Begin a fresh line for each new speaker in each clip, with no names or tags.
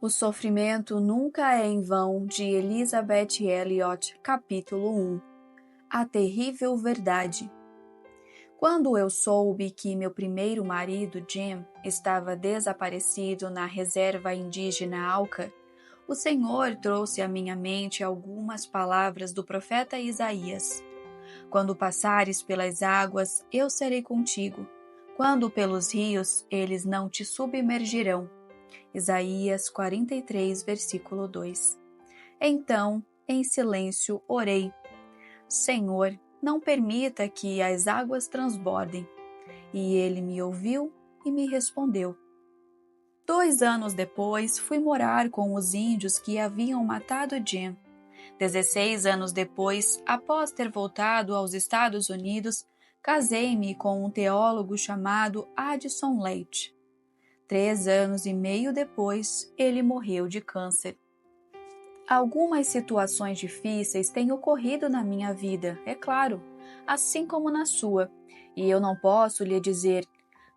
O Sofrimento Nunca é em Vão, de Elizabeth Elliot, capítulo 1. A Terrível Verdade. Quando eu soube que meu primeiro marido, Jim, estava desaparecido na reserva indígena Auca, o Senhor trouxe à minha mente algumas palavras do profeta Isaías. Quando passares pelas águas, eu serei contigo. Quando pelos rios, eles não te submergirão. Isaías 43, versículo 2. Então, em silêncio, orei. Senhor, não permita que as águas transbordem. E ele me ouviu e me respondeu. 2 anos depois, fui morar com os índios que haviam matado Jim. 16 anos depois, após ter voltado aos Estados Unidos, casei-me com um teólogo chamado Addison Leite. 3 anos e meio depois, ele morreu de câncer. Algumas situações difíceis têm ocorrido na minha vida, é claro, assim como na sua, e eu não posso lhe dizer,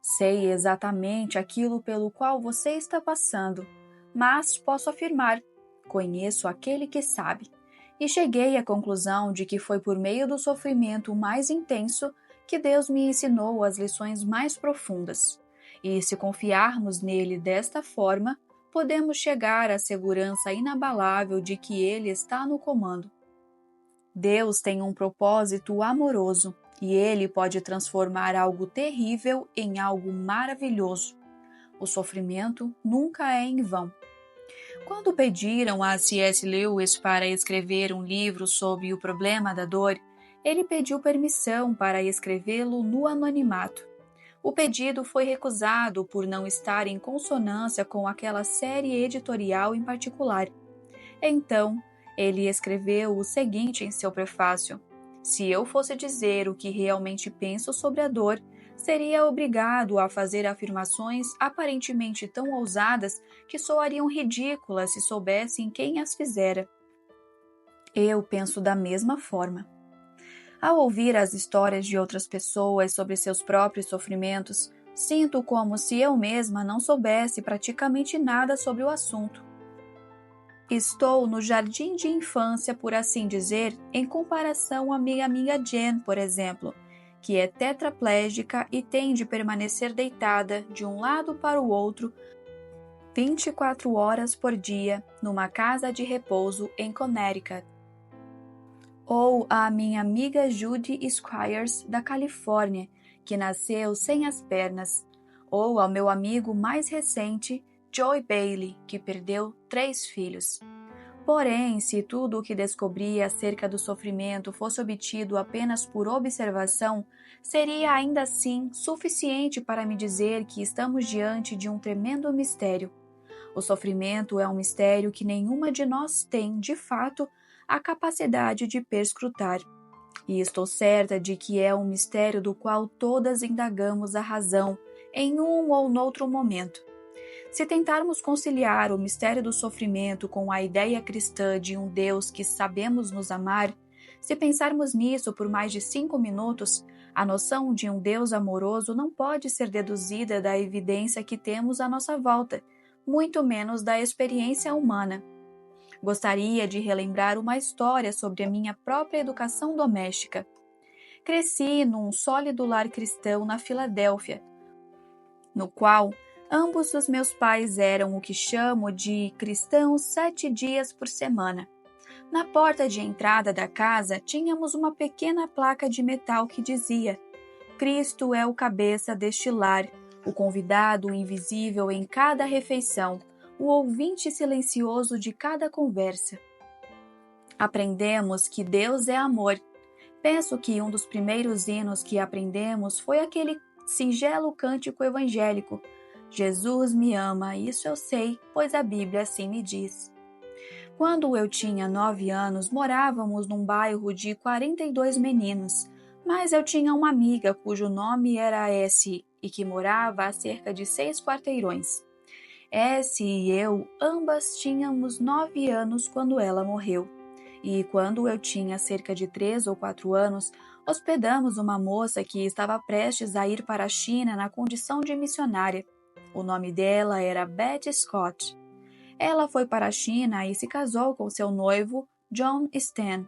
sei exatamente aquilo pelo qual você está passando, mas posso afirmar, conheço aquele que sabe, e cheguei à conclusão de que foi por meio do sofrimento mais intenso que Deus me ensinou as lições mais profundas. E se confiarmos nele desta forma, podemos chegar à segurança inabalável de que ele está no comando. Deus tem um propósito amoroso e ele pode transformar algo terrível em algo maravilhoso. O sofrimento nunca é em vão. Quando pediram a C.S. Lewis para escrever um livro sobre o problema da dor, ele pediu permissão para escrevê-lo no anonimato. O pedido foi recusado por não estar em consonância com aquela série editorial em particular. Então, ele escreveu o seguinte em seu prefácio: se eu fosse dizer o que realmente penso sobre a dor, seria obrigado a fazer afirmações aparentemente tão ousadas que soariam ridículas se soubessem quem as fizera. Eu penso da mesma forma. Ao ouvir as histórias de outras pessoas sobre seus próprios sofrimentos, sinto como se eu mesma não soubesse praticamente nada sobre o assunto. Estou no jardim de infância, por assim dizer, em comparação à minha amiga Jen, por exemplo, que é tetraplégica e tem de permanecer deitada de um lado para o outro 24 horas por dia numa casa de repouso em Connecticut. Ou a minha amiga Judy Squires, da Califórnia, que nasceu sem as pernas, ou ao meu amigo mais recente, Joy Bailey, que perdeu 3 filhos. Porém, se tudo o que descobri acerca do sofrimento fosse obtido apenas por observação, seria ainda assim suficiente para me dizer que estamos diante de um tremendo mistério. O sofrimento é um mistério que nenhuma de nós tem, de fato, a capacidade de perscrutar. E estou certa de que é um mistério do qual todas indagamos a razão em um ou noutro momento. Se tentarmos conciliar o mistério do sofrimento com a ideia cristã de um Deus que sabemos nos amar, se pensarmos nisso por mais de 5 minutos, a noção de um Deus amoroso não pode ser deduzida da evidência que temos à nossa volta, muito menos da experiência humana. Gostaria de relembrar uma história sobre a minha própria educação doméstica. Cresci num sólido lar cristão na Filadélfia, no qual ambos os meus pais eram o que chamo de cristãos 7 dias por semana. Na porta de entrada da casa tínhamos uma pequena placa de metal que dizia: Cristo é o cabeça deste lar, o convidado invisível em cada refeição, o ouvinte silencioso de cada conversa. Aprendemos que Deus é amor. Penso que um dos primeiros hinos que aprendemos foi aquele singelo cântico evangélico: Jesus me ama, isso eu sei, pois a Bíblia assim me diz. Quando eu tinha 9 anos, morávamos num bairro de 42 meninos, mas eu tinha uma amiga cujo nome era S e que morava a cerca de 6 quarteirões. S e eu, ambas tínhamos 9 anos quando ela morreu. E quando eu tinha cerca de 3 ou 4 anos, hospedamos uma moça que estava prestes a ir para a China na condição de missionária. O nome dela era Betty Scott. Ela foi para a China e se casou com seu noivo, John Stan.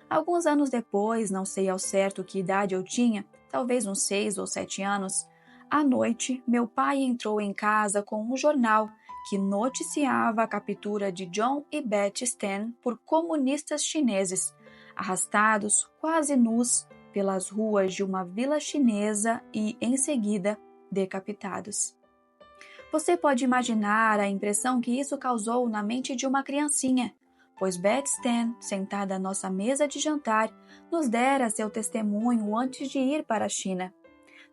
Alguns anos depois, não sei ao certo que idade eu tinha, talvez uns 6 ou 7 anos, à noite, meu pai entrou em casa com um jornal que noticiava a captura de John e Beth Stan por comunistas chineses, arrastados quase nus pelas ruas de uma vila chinesa e, em seguida, decapitados. Você pode imaginar a impressão que isso causou na mente de uma criancinha, pois Beth Stan, sentada à nossa mesa de jantar, nos dera seu testemunho antes de ir para a China.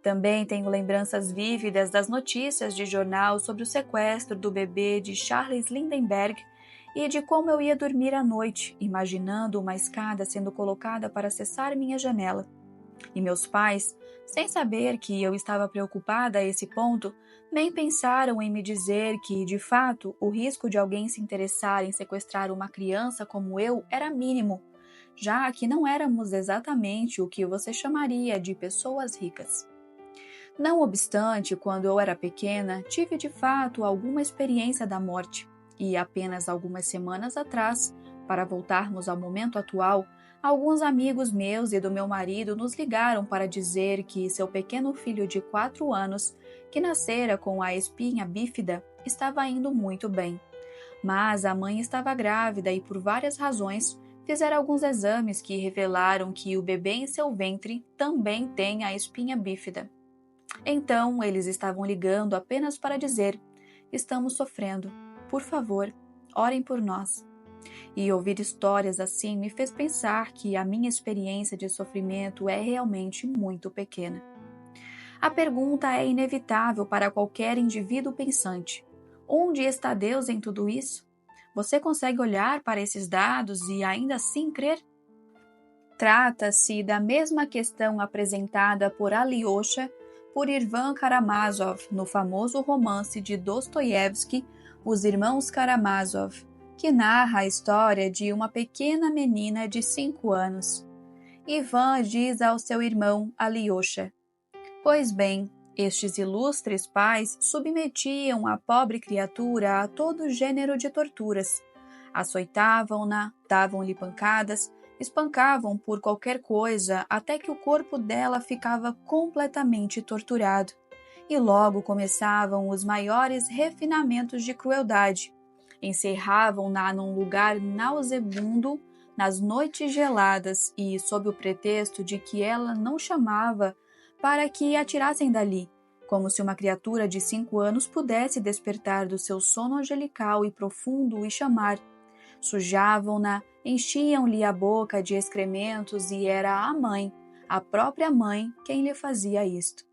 Também tenho lembranças vívidas das notícias de jornal sobre o sequestro do bebê de Charles Lindbergh e de como eu ia dormir à noite, imaginando uma escada sendo colocada para acessar minha janela. E meus pais, sem saber que eu estava preocupada a esse ponto, nem pensaram em me dizer que, de fato, o risco de alguém se interessar em sequestrar uma criança como eu era mínimo, já que não éramos exatamente o que você chamaria de pessoas ricas. Não obstante, quando eu era pequena, tive de fato alguma experiência da morte, e apenas algumas semanas atrás, para voltarmos ao momento atual, alguns amigos meus e do meu marido nos ligaram para dizer que seu pequeno filho de 4 anos, que nascera com a espinha bífida, estava indo muito bem. Mas a mãe estava grávida e, por várias razões, fizeram alguns exames que revelaram que o bebê em seu ventre também tem a espinha bífida. Então, eles estavam ligando apenas para dizer: estamos sofrendo. Por favor, orem por nós. E ouvir histórias assim me fez pensar que a minha experiência de sofrimento é realmente muito pequena. A pergunta é inevitável para qualquer indivíduo pensante: onde está Deus em tudo isso? Você consegue olhar para esses dados e ainda assim crer? Trata-se da mesma questão apresentada por Alyosha por Ivan Karamazov no famoso romance de Dostoiévski, Os Irmãos Karamazov, que narra a história de uma pequena menina de 5 anos. Ivan diz ao seu irmão Alyosha: pois bem, estes ilustres pais submetiam a pobre criatura a todo gênero de torturas. Açoitavam-na, davam-lhe pancadas, espancavam por qualquer coisa até que o corpo dela ficava completamente torturado. E logo começavam os maiores refinamentos de crueldade. Encerravam-na num lugar nauseabundo nas noites geladas e, sob o pretexto de que ela não chamava para que a tirassem dali, como se uma criatura de 5 anos pudesse despertar do seu sono angelical e profundo e chamar. Sujavam-na, enchiam-lhe a boca de excrementos e era a mãe, a própria mãe, quem lhe fazia isto.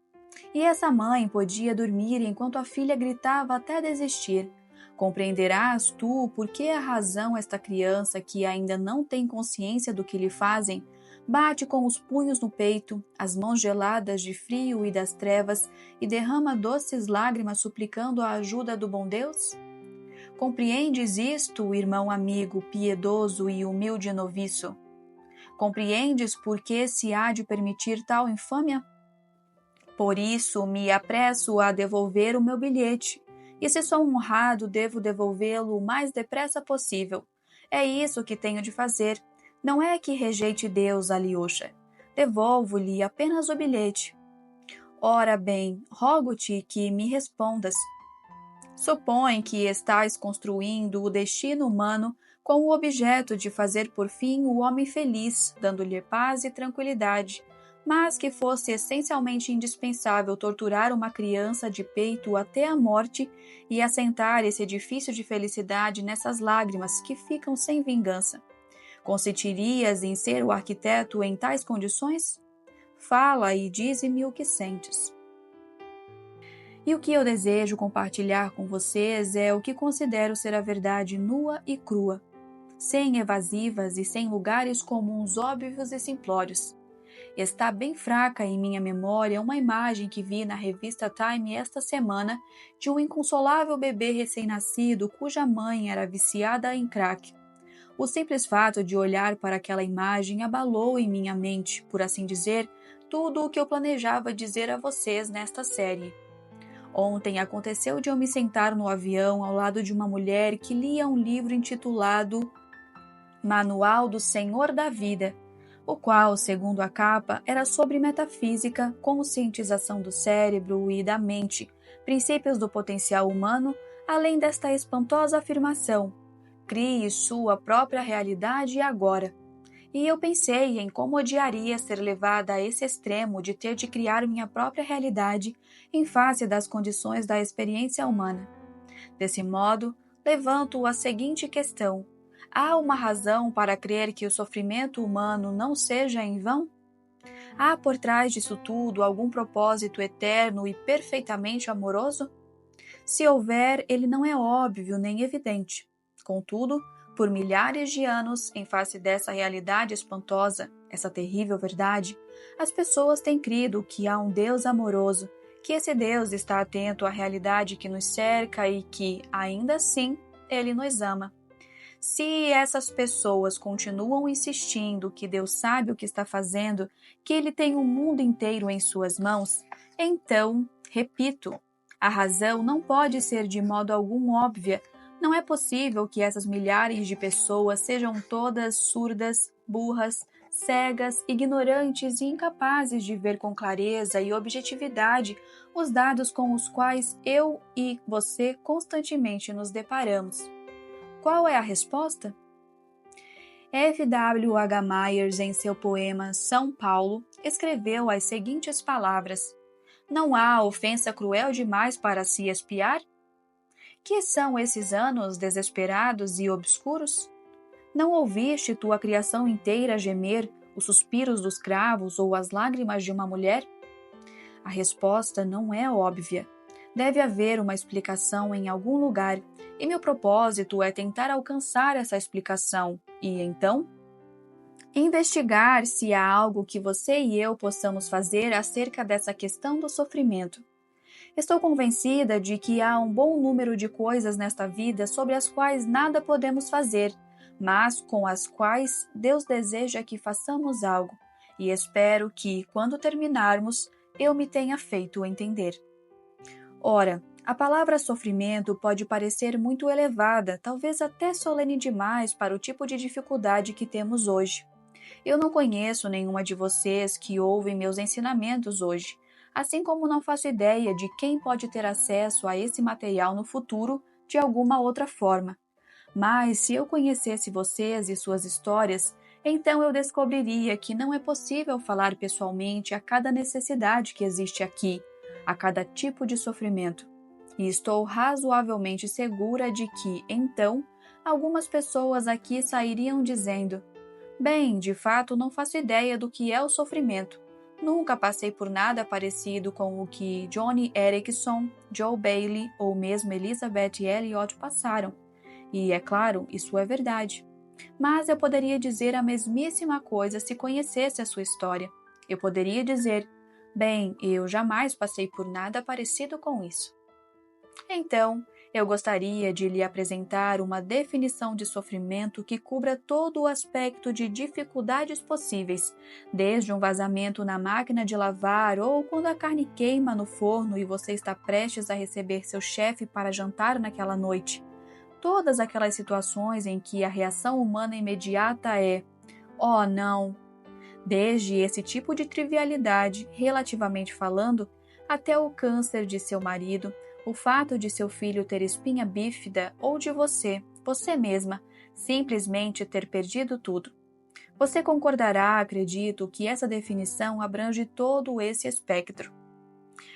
E essa mãe podia dormir enquanto a filha gritava até desistir. Compreenderás tu por que a razão esta criança, que ainda não tem consciência do que lhe fazem, bate com os punhos no peito, as mãos geladas de frio e das trevas, e derrama doces lágrimas suplicando a ajuda do bom Deus? Compreendes isto, irmão amigo, piedoso e humilde noviço? Compreendes por que se há de permitir tal infâmia? Por isso me apresso a devolver o meu bilhete, e se sou honrado, devo devolvê-lo o mais depressa possível. É isso que tenho de fazer. Não é que rejeite Deus, Alyosha. Devolvo-lhe apenas o bilhete. Ora bem, rogo-te que me respondas. Supõe que estás construindo o destino humano com o objeto de fazer por fim o homem feliz, dando-lhe paz e tranquilidade, mas que fosse essencialmente indispensável torturar uma criança de peito até a morte e assentar esse edifício de felicidade nessas lágrimas que ficam sem vingança. Consentirias em ser o arquiteto em tais condições? Fala e dize-me o que sentes. E o que eu desejo compartilhar com vocês é o que considero ser a verdade nua e crua, sem evasivas e sem lugares comuns óbvios e simplórios. Está bem fraca em minha memória uma imagem que vi na revista Time esta semana de um inconsolável bebê recém-nascido cuja mãe era viciada em crack. O simples fato de olhar para aquela imagem abalou em minha mente, por assim dizer, tudo o que eu planejava dizer a vocês nesta série. Ontem aconteceu de eu me sentar no avião ao lado de uma mulher que lia um livro intitulado Manual do Senhor da Vida, o qual, segundo a capa, era sobre metafísica, conscientização do cérebro e da mente, princípios do potencial humano, além desta espantosa afirmação: crie sua própria realidade agora. E eu pensei em como odiaria ser levada a esse extremo de ter de criar minha própria realidade em face das condições da experiência humana. Desse modo, levanto a seguinte questão: há uma razão para crer que o sofrimento humano não seja em vão? Há por trás disso tudo algum propósito eterno e perfeitamente amoroso? Se houver, ele não é óbvio nem evidente. Contudo, por milhares de anos, em face dessa realidade espantosa, essa terrível verdade, as pessoas têm crido que há um Deus amoroso, que esse Deus está atento à realidade que nos cerca e que, ainda assim, Ele nos ama. Se essas pessoas continuam insistindo que Deus sabe o que está fazendo, que Ele tem o mundo inteiro em suas mãos, então, repito, a razão não pode ser de modo algum óbvia. Não é possível que essas milhares de pessoas sejam todas surdas, burras, cegas, ignorantes e incapazes de ver com clareza e objetividade os dados com os quais eu e você constantemente nos deparamos. Qual é a resposta? F. W. H. Myers, em seu poema São Paulo, escreveu as seguintes palavras: não há ofensa cruel demais para se expiar? Que são esses anos desesperados e obscuros? Não ouviste tua criação inteira gemer os suspiros dos cravos ou as lágrimas de uma mulher? A resposta não é óbvia. Deve haver uma explicação em algum lugar, e meu propósito é tentar alcançar essa explicação e, então, investigar se há algo que você e eu possamos fazer acerca dessa questão do sofrimento. Estou convencida de que há um bom número de coisas nesta vida sobre as quais nada podemos fazer, mas com as quais Deus deseja que façamos algo, e espero que, quando terminarmos, eu me tenha feito entender. Ora, a palavra sofrimento pode parecer muito elevada, talvez até solene demais para o tipo de dificuldade que temos hoje. Eu não conheço nenhuma de vocês que ouvem meus ensinamentos hoje, assim como não faço ideia de quem pode ter acesso a esse material no futuro de alguma outra forma. Mas se eu conhecesse vocês e suas histórias, então eu descobriria que não é possível falar pessoalmente a cada necessidade que existe aqui, a cada tipo de sofrimento. E estou razoavelmente segura de que, então, algumas pessoas aqui sairiam dizendo: bem, de fato não faço ideia do que é o sofrimento. Nunca passei por nada parecido com o que Joni Eareckson, Joe Bailey ou mesmo Elizabeth Elliot passaram. E, é claro, isso é verdade. Mas eu poderia dizer a mesmíssima coisa se conhecesse a sua história. Eu poderia dizer: bem, eu jamais passei por nada parecido com isso. Então, eu gostaria de lhe apresentar uma definição de sofrimento que cubra todo o aspecto de dificuldades possíveis, desde um vazamento na máquina de lavar ou quando a carne queima no forno e você está prestes a receber seu chefe para jantar naquela noite. Todas aquelas situações em que a reação humana imediata é: oh, não! Desde esse tipo de trivialidade, relativamente falando, até o câncer de seu marido, o fato de seu filho ter espinha bífida ou de você mesma, simplesmente ter perdido tudo. Você concordará, acredito, que essa definição abrange todo esse espectro.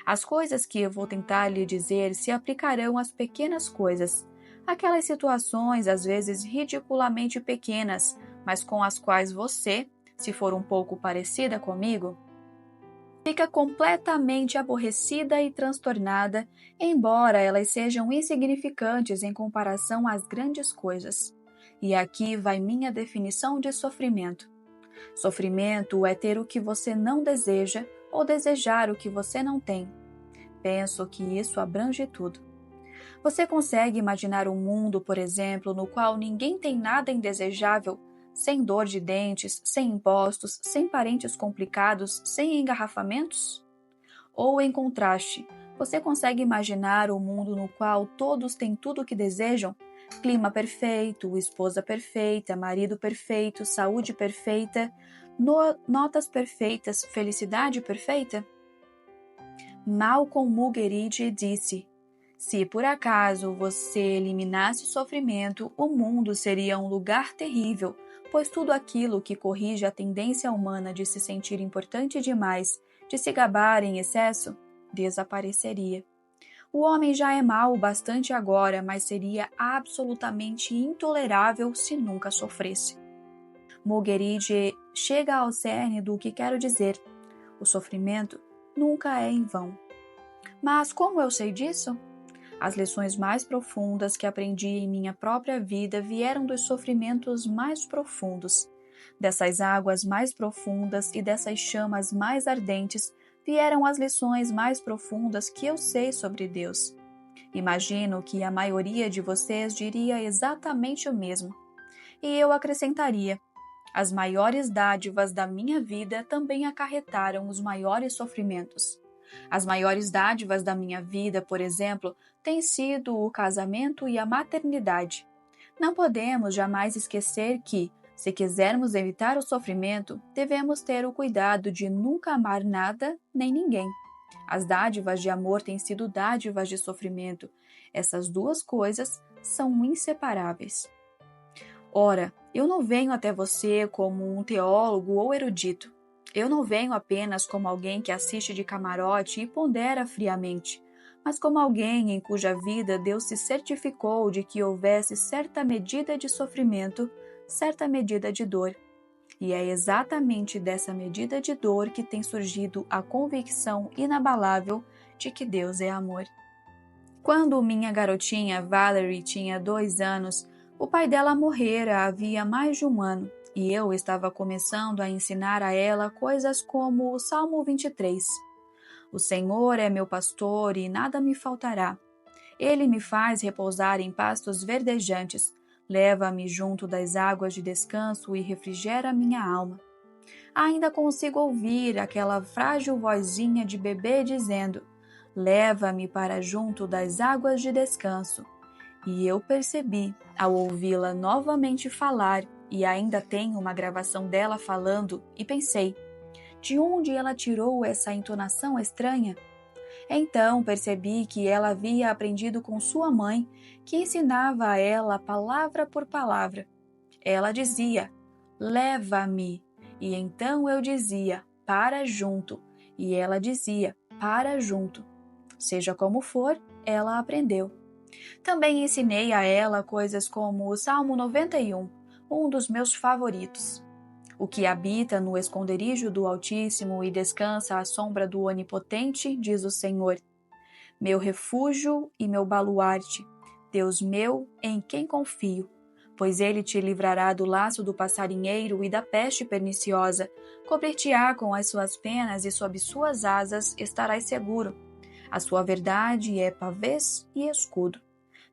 As coisas que eu vou tentar lhe dizer se aplicarão às pequenas coisas, aquelas situações às vezes ridiculamente pequenas, mas com as quais você, se for um pouco parecida comigo, fica completamente aborrecida e transtornada, embora elas sejam insignificantes em comparação às grandes coisas. E aqui vai minha definição de sofrimento. Sofrimento é ter o que você não deseja ou desejar o que você não tem. Penso que isso abrange tudo. Você consegue imaginar um mundo, por exemplo, no qual ninguém tem nada indesejável, sem dor de dentes, sem impostos, sem parentes complicados, sem engarrafamentos? Ou, em contraste, Você consegue imaginar o mundo no qual todos têm tudo o que desejam? Clima perfeito, esposa perfeita, marido perfeito, saúde perfeita, notas perfeitas, felicidade perfeita? Malcolm Muggeridge disse: se por acaso você eliminasse o sofrimento, o mundo seria um lugar terrível, pois tudo aquilo que corrige a tendência humana de se sentir importante demais, de se gabar em excesso, desapareceria. O homem já é mau o bastante agora, mas seria absolutamente intolerável se nunca sofresse. Muggeridge chega ao cerne do que quero dizer. O sofrimento nunca é em vão. Mas como eu sei disso? As lições mais profundas que aprendi em minha própria vida vieram dos sofrimentos mais profundos. Dessas águas mais profundas e dessas chamas mais ardentes vieram as lições mais profundas que eu sei sobre Deus. Imagino que a maioria de vocês diria exatamente o mesmo. E eu acrescentaria: as maiores dádivas da minha vida também acarretaram os maiores sofrimentos. As maiores dádivas da minha vida, por exemplo, têm sido o casamento e a maternidade. Não podemos jamais esquecer que, se quisermos evitar o sofrimento, devemos ter o cuidado de nunca amar nada nem ninguém. As dádivas de amor têm sido dádivas de sofrimento. Essas duas coisas são inseparáveis. Ora, eu não venho até você como um teólogo ou erudito. Eu não venho apenas como alguém que assiste de camarote e pondera friamente, mas como alguém em cuja vida Deus se certificou de que houvesse certa medida de sofrimento, certa medida de dor. E é exatamente dessa medida de dor que tem surgido a convicção inabalável de que Deus é amor. Quando minha garotinha Valerie tinha 2 anos, o pai dela morrera havia mais de um ano, e eu estava começando a ensinar a ela coisas como o Salmo 23. O Senhor é meu pastor e nada me faltará. Ele me faz repousar em pastos verdejantes, leva-me junto das águas de descanso e refrigera minha alma. Ainda consigo ouvir aquela frágil vozinha de bebê dizendo: leva-me para junto das águas de descanso. E eu percebi, ao ouvi-la novamente falar, e ainda tenho uma gravação dela falando, e pensei: de onde ela tirou essa entonação estranha? Então percebi que ela havia aprendido com sua mãe, que ensinava a ela palavra por palavra. Ela dizia: leva-me. E então eu dizia: para junto. E ela dizia: para junto. Seja como for, ela aprendeu. Também ensinei a ela coisas como o Salmo 91, um dos meus favoritos. O que habita no esconderijo do Altíssimo e descansa à sombra do Onipotente, diz o Senhor. Meu refúgio e meu baluarte, Deus meu, em quem confio. Pois ele te livrará do laço do passarinheiro e da peste perniciosa, cobrir-te-á com as suas penas e sob suas asas estarás seguro. A sua verdade é pavês e escudo.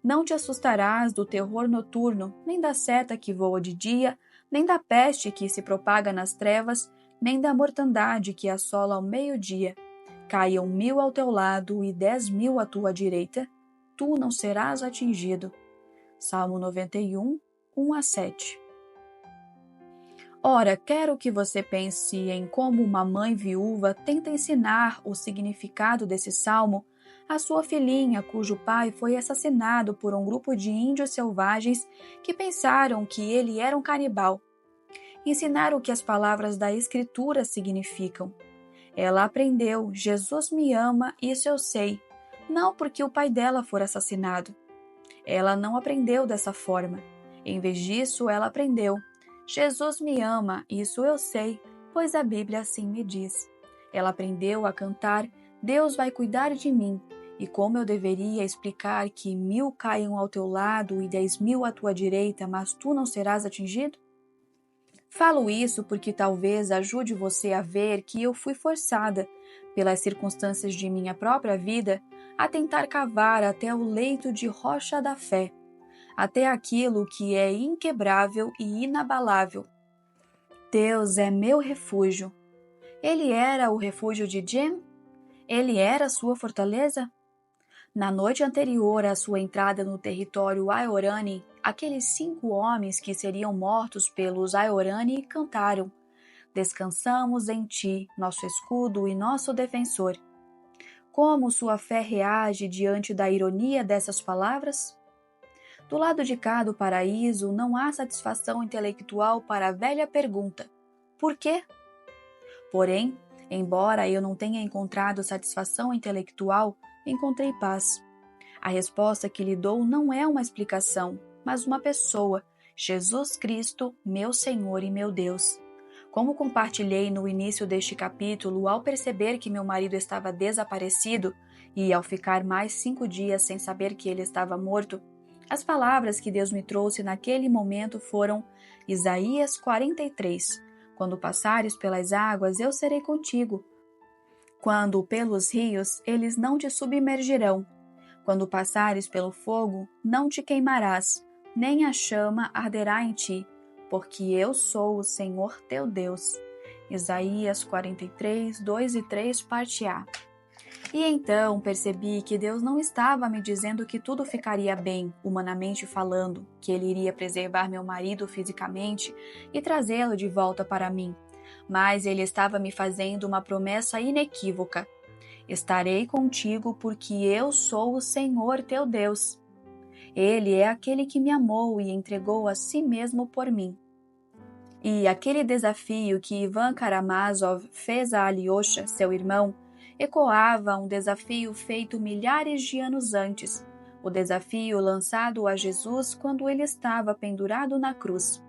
Não te assustarás do terror noturno, nem da seta que voa de dia, nem da peste que se propaga nas trevas, nem da mortandade que assola ao meio-dia. Caiam 1000 ao teu lado e 10.000 à tua direita, tu não serás atingido. Salmo 91, 1-7. Ora, quero que você pense em como uma mãe viúva tenta ensinar o significado desse salmo à sua filhinha, cujo pai foi assassinado por um grupo de índios selvagens que pensaram que ele era um canibal. Ensinar o que as palavras da Escritura significam. Ela aprendeu: Jesus me ama, isso eu sei, não porque o pai dela for assassinado. Ela não aprendeu dessa forma. Em vez disso, ela aprendeu: Jesus me ama, isso eu sei, pois a Bíblia assim me diz. Ela aprendeu a cantar: Deus vai cuidar de mim. E como eu deveria explicar que 1000 caiam ao teu lado e 10.000 à tua direita, mas tu não serás atingido? Falo isso porque talvez ajude você a ver que eu fui forçada, pelas circunstâncias de minha própria vida, a tentar cavar até o leito de rocha da fé, até aquilo que é inquebrável e inabalável. Deus é meu refúgio. Ele era o refúgio de Jim? Ele era sua fortaleza? Na noite anterior à sua entrada no território Aorani, aqueles 5 homens que seriam mortos pelos Aorani cantaram: Descansamos em ti, nosso escudo e nosso defensor. Como sua fé reage diante da ironia dessas palavras? Do lado de cá do paraíso não há satisfação intelectual para a velha pergunta: por quê? Porém, embora eu não tenha encontrado satisfação intelectual, encontrei paz. A resposta que lhe dou não é uma explicação, mas uma pessoa, Jesus Cristo, meu Senhor e meu Deus. Como compartilhei no início deste capítulo, ao perceber que meu marido estava desaparecido e ao ficar mais 5 dias sem saber que ele estava morto, as palavras que Deus me trouxe naquele momento foram Isaías 43. Quando passares pelas águas, eu serei contigo. Quando pelos rios, eles não te submergirão. Quando passares pelo fogo, não te queimarás, nem a chama arderá em ti, porque eu sou o Senhor teu Deus. Isaías 43, 2 e 3, parte A. E então percebi que Deus não estava me dizendo que tudo ficaria bem, humanamente falando, que Ele iria preservar meu marido fisicamente e trazê-lo de volta para mim. Mas Ele estava me fazendo uma promessa inequívoca. Estarei contigo porque eu sou o Senhor teu Deus. Ele é aquele que me amou e entregou a si mesmo por mim. E aquele desafio que Ivan Karamazov fez a Alyosha, seu irmão, ecoava um desafio feito milhares de anos antes, o desafio lançado a Jesus quando ele estava pendurado na cruz.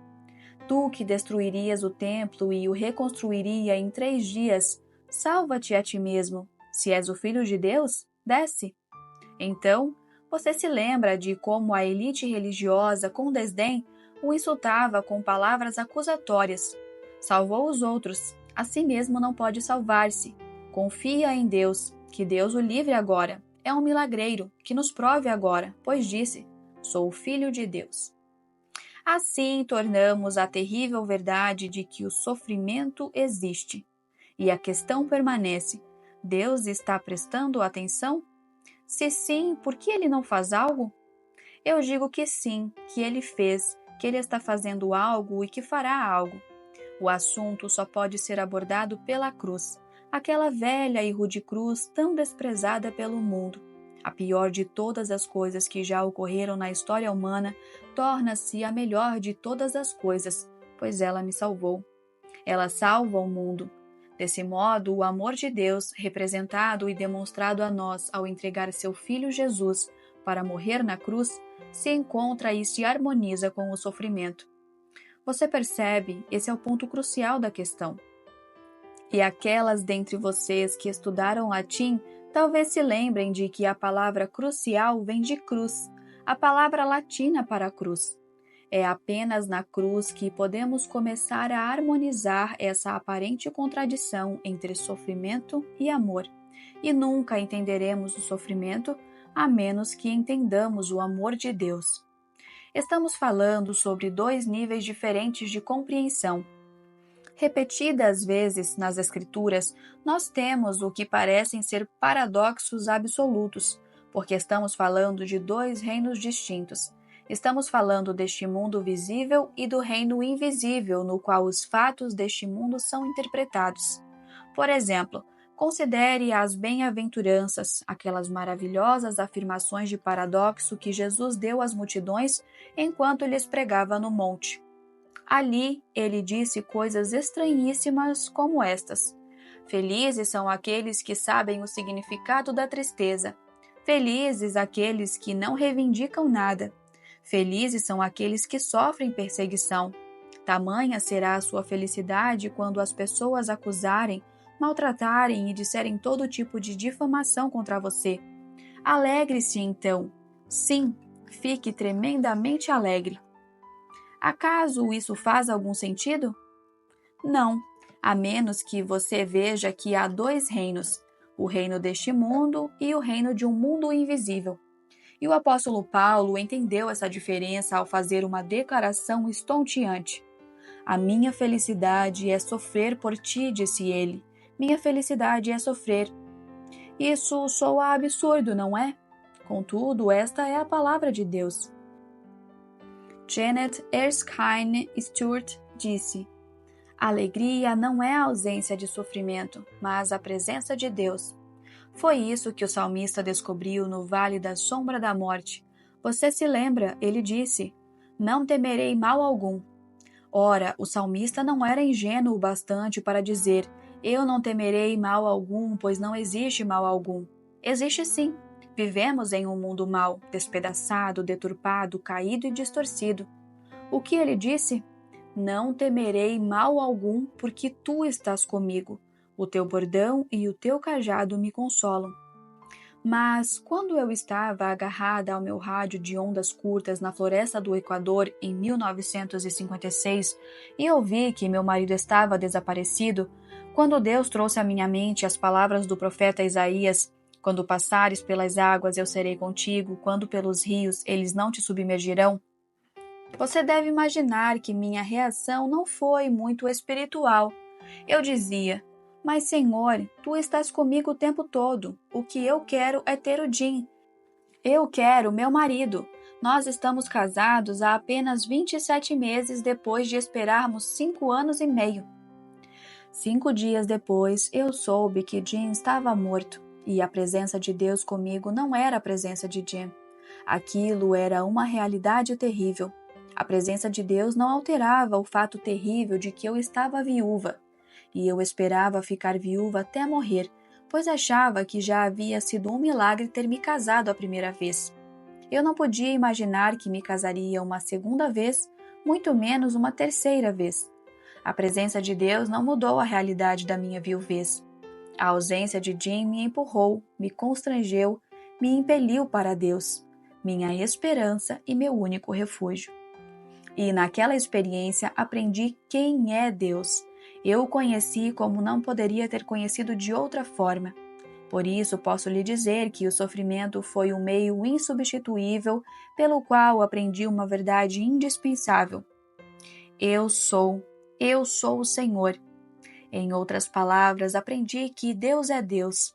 Tu que destruirias o templo e o reconstruiria em 3 dias, salva-te a ti mesmo. Se és o Filho de Deus, desce. Então, você se lembra de como a elite religiosa, com desdém, o insultava com palavras acusatórias. Salvou os outros, a si mesmo não pode salvar-se. Confia em Deus, que Deus o livre agora. É um milagreiro, que nos prove agora, pois disse: sou o Filho de Deus. Assim tornamos a terrível verdade de que o sofrimento existe. E a questão permanece: Deus está prestando atenção? Se sim, por que ele não faz algo? Eu digo que sim, que ele fez, que ele está fazendo algo e que fará algo. O assunto só pode ser abordado pela cruz, aquela velha e rude cruz tão desprezada pelo mundo. A pior de todas as coisas que já ocorreram na história humana torna-se a melhor de todas as coisas, pois ela me salvou. Ela salva o mundo. Desse modo, o amor de Deus, representado e demonstrado a nós ao entregar seu Filho Jesus para morrer na cruz, se encontra e se harmoniza com o sofrimento. Você percebe? Esse é o ponto crucial da questão. E aquelas dentre vocês que estudaram latim talvez se lembrem de que a palavra crucial vem de cruz, a palavra latina para cruz. É apenas na cruz que podemos começar a harmonizar essa aparente contradição entre sofrimento e amor. E nunca entenderemos o sofrimento a menos que entendamos o amor de Deus. Estamos falando sobre 2 níveis diferentes de compreensão. Repetidas vezes nas Escrituras, nós temos o que parecem ser paradoxos absolutos, porque estamos falando de 2 reinos distintos. Estamos falando deste mundo visível e do reino invisível, no qual os fatos deste mundo são interpretados. Por exemplo, considere as bem-aventuranças, aquelas maravilhosas afirmações de paradoxo que Jesus deu às multidões enquanto lhes pregava no monte. Ali, ele disse coisas estranhíssimas como estas: Felizes são aqueles que sabem o significado da tristeza. Felizes aqueles que não reivindicam nada. Felizes são aqueles que sofrem perseguição. Tamanha será a sua felicidade quando as pessoas acusarem, maltratarem e disserem todo tipo de difamação contra você. Alegre-se então. Sim, fique tremendamente alegre. Acaso isso faz algum sentido? Não, a menos que você veja que há 2 reinos, o reino deste mundo e o reino de um mundo invisível. E o apóstolo Paulo entendeu essa diferença ao fazer uma declaração estonteante. A minha felicidade é sofrer por ti, disse ele. Minha felicidade é sofrer. Isso soa absurdo, não é? Contudo, esta é a palavra de Deus. Janet Erskine Stewart disse: alegria não é a ausência de sofrimento, mas a presença de Deus. Foi isso que o salmista descobriu no vale da sombra da morte. Você se lembra, ele disse: não temerei mal algum. Ora, o salmista não era ingênuo o bastante para dizer: eu não temerei mal algum, pois não existe mal algum. Existe sim. Vivemos em um mundo mau, despedaçado, deturpado, caído e distorcido. O que ele disse? Não temerei mal algum, porque tu estás comigo. O teu bordão e o teu cajado me consolam. Mas, quando eu estava agarrada ao meu rádio de ondas curtas na floresta do Equador em 1956 e ouvi que meu marido estava desaparecido, quando Deus trouxe à minha mente as palavras do profeta Isaías: quando passares pelas águas eu serei contigo, quando pelos rios eles não te submergirão, você deve imaginar que minha reação não foi muito espiritual. Eu dizia: mas Senhor, tu estás comigo o tempo todo. O que eu quero é ter o Jim. Eu quero meu marido. Nós estamos casados há apenas 27 meses depois de esperarmos 5 anos e meio. 5 dias depois, eu soube que Jim estava morto, e a presença de Deus comigo não era a presença de Jim. Aquilo era uma realidade terrível. A presença de Deus não alterava o fato terrível de que eu estava viúva. E eu esperava ficar viúva até morrer, pois achava que já havia sido um milagre ter me casado a primeira vez. Eu não podia imaginar que me casaria uma segunda vez, muito menos uma terceira vez. A presença de Deus não mudou a realidade da minha viuvez. A ausência de Jim me empurrou, me constrangeu, me impeliu para Deus, minha esperança e meu único refúgio. E naquela experiência aprendi quem é Deus. Eu o conheci como não poderia ter conhecido de outra forma. Por isso posso lhe dizer que o sofrimento foi um meio insubstituível pelo qual aprendi uma verdade indispensável. Eu sou o Senhor. Em outras palavras, aprendi que Deus é Deus.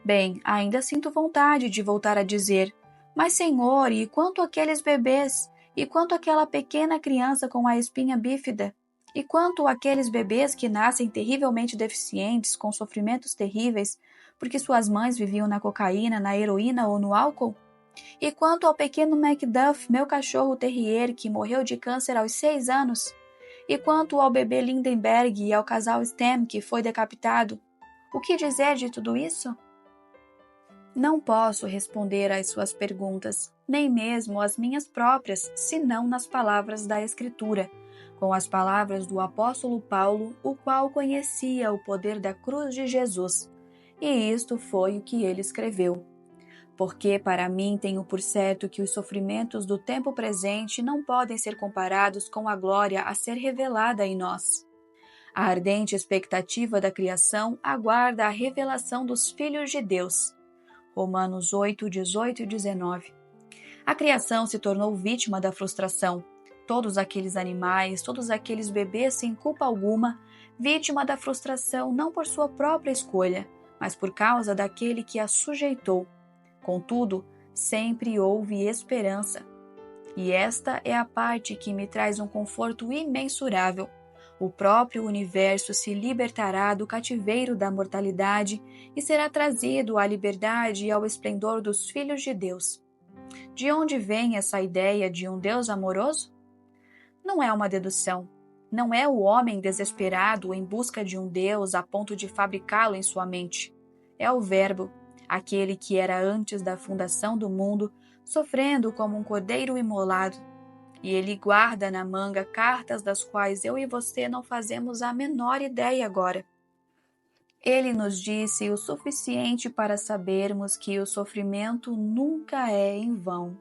Bem, ainda sinto vontade de voltar a dizer: mas Senhor, e quanto aqueles bebês? E quanto aquela pequena criança com a espinha bífida? E quanto aqueles bebês que nascem terrivelmente deficientes, com sofrimentos terríveis, porque suas mães viviam na cocaína, na heroína ou no álcool? E quanto ao pequeno Macduff, meu cachorro terrier, que morreu de câncer aos 6 anos? E quanto ao bebê Lindenberg e ao casal Stem, que foi decapitado? O que dizer de tudo isso? Não posso responder às suas perguntas, nem mesmo às minhas próprias, senão nas palavras da Escritura, com as palavras do apóstolo Paulo, o qual conhecia o poder da cruz de Jesus. E isto foi o que ele escreveu. Porque para mim tenho por certo que os sofrimentos do tempo presente não podem ser comparados com a glória a ser revelada em nós. A ardente expectativa da criação aguarda a revelação dos filhos de Deus. Romanos 8, 18 e 19. A criação se tornou vítima da frustração. Todos aqueles animais, todos aqueles bebês sem culpa alguma, vítima da frustração não por sua própria escolha, mas por causa daquele que a sujeitou. Contudo, sempre houve esperança. E esta é a parte que me traz um conforto imensurável. O próprio universo se libertará do cativeiro da mortalidade e será trazido à liberdade e ao esplendor dos filhos de Deus. De onde vem essa ideia de um Deus amoroso? Não é uma dedução. Não é o homem desesperado em busca de um Deus a ponto de fabricá-lo em sua mente. É o Verbo, aquele que era antes da fundação do mundo, sofrendo como um cordeiro imolado. E ele guarda na manga cartas das quais eu e você não fazemos a menor ideia agora. Ele nos disse o suficiente para sabermos que o sofrimento nunca é em vão.